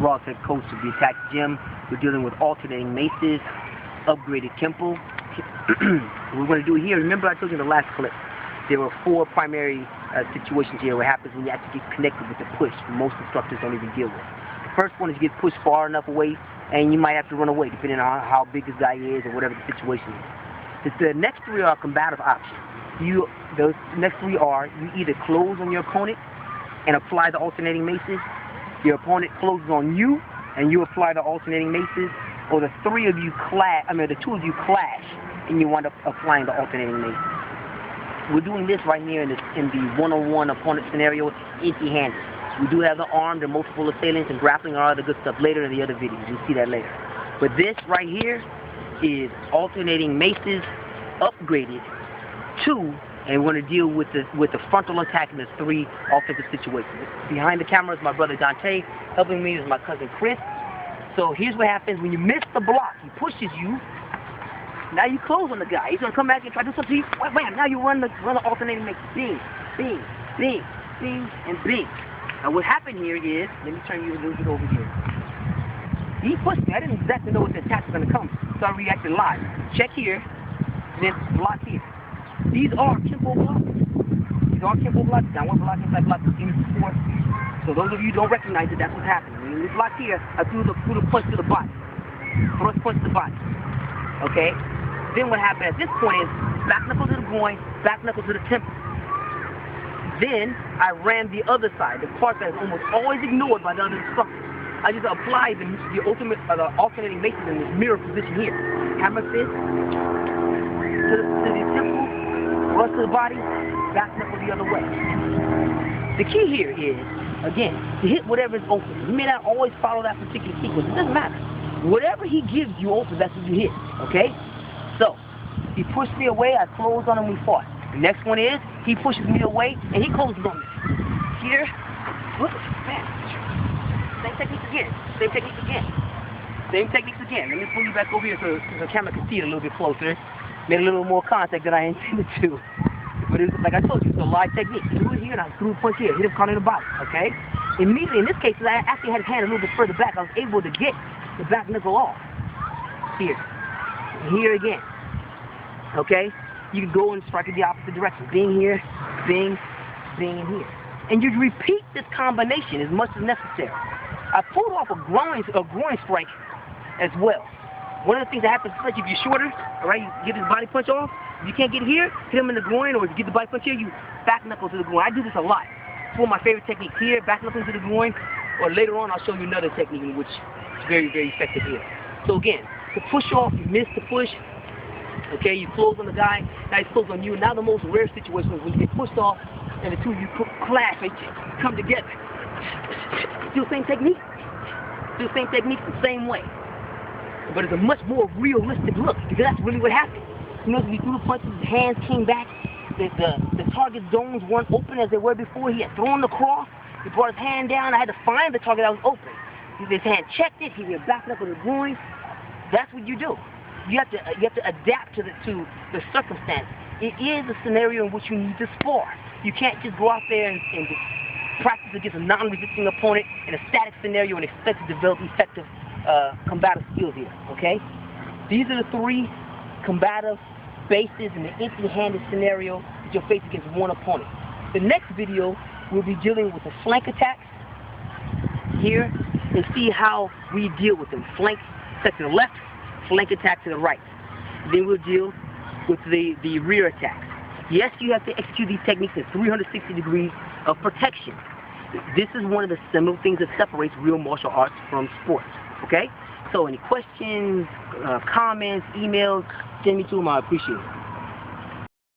Raw Tech Coach of the ATACX Gym. We're dealing with alternating maces, upgraded KENPO. What we're going to do here, remember I told you in the last clip, there were 4 primary situations here what happens when you actually get connected with the push. Most instructors don't even deal with. The first one is you get pushed far enough away, and you might have to run away, depending on how big this guy is or whatever the situation is. The next 3 are combative options. Those next 3 are, you either close on your opponent and apply the alternating maces, your opponent closes on you and you apply the alternating maces, or the 2 of you clash and you wind up applying the alternating maces. We're doing this right here in the one-on-one opponent scenario, empty-handed. We do have the armed and multiple assailants and grappling and all the good stuff later in the other videos. You'll see that later. But this right here is alternating maces upgraded 2, and we're going to deal with the frontal attack in the 3 offensive situations. Behind the camera is my brother Dante. Helping me is my cousin Chris. So here's what happens when you miss the block. He pushes you. Now you close on the guy. He's going to come back and try to do something to you. Wham! Now you run the alternating maces. Bing, bing, bing, bing, and bing. Now what happened here is, let me turn you a little bit over here. He pushed me. I didn't exactly know what the attack was going to come, so I reacted live. Check here, then block here. These are KENPO blocks. These are KENPO blocks. Downward block, inside block, beginning support. So those of you who don't recognize it, that's what's happening. When this block here, I threw the punch to the body. Thrust punch to the body. Okay? Then what happened at this point is back knuckle to the groin, back knuckle to the temple. Then I ran the other side, the part that is almost always ignored by the other instructors. I just applied the alternating maces in this mirror position here. Hammer fist to the temple, thrust to the body, back knuckle the other way. The key here is, again, to hit whatever is open. You may not always follow that particular sequence. It doesn't matter. Whatever he gives you open, that's what you hit. Okay? So, he pushed me away, I closed on him, we fought. The next one is, he pushes me away, and he closes on me. Here, whoops, bam. Same techniques again. Same techniques again. Same techniques again. Let me pull you back over here so the camera can see it a little bit closer. Made a little more contact than I intended to. But it's, like I told you, it's a live technique. Threw it here, and I threw a punch here. Hit him caught in the body, okay? Immediately, in this case, I actually had his hand a little bit further back. I was able to get the back knuckle off. Here. Here again. Okay? You can go and strike in the opposite direction. Bing here, bing, bing, and here. And you repeat this combination as much as necessary. I pulled off a groin strike as well. One of the things that happens, especially if you're shorter, all right, you get this body punch off. If you can't get here, hit him in the groin, or if you get the body punch here, you back knuckle to the groin. I do this a lot. It's one of my favorite techniques here, back knuckle to the groin, or later on I'll show you another technique in which is very, very effective here. So again, to push off, you miss the push. Okay, you close on the guy, now he's closed on you. Now the most rare situation is when you get pushed off and the 2 of you clash, right? Come together. Still same technique. Still same technique, the same way. But it's a much more realistic look, because that's really what happened. You know, when he threw the punches, his hands came back, the target zones weren't open as they were before. He had thrown the cross, he brought his hand down, I had to find the target that was open. His hand checked it, he went back knuckle to the groin. That's what you do. You have to adapt to the circumstance. It is a scenario in which you need to spar. You can't just go out there and just practice against a non-resisting opponent in a static scenario and expect to develop effective combative skills here, okay? These are the 3 combative bases in the empty-handed scenario that you'll face against one opponent. The next video, we'll be dealing with the flank attacks here and see how we deal with them. Flank set to the left, flank attack to the right. Then we'll deal with the rear attacks. Yes, you have to execute these techniques at 360 degrees of protection. This is one of the seminal things that separates real martial arts from sports. Okay? So any questions, comments, emails, send me to them. I appreciate it.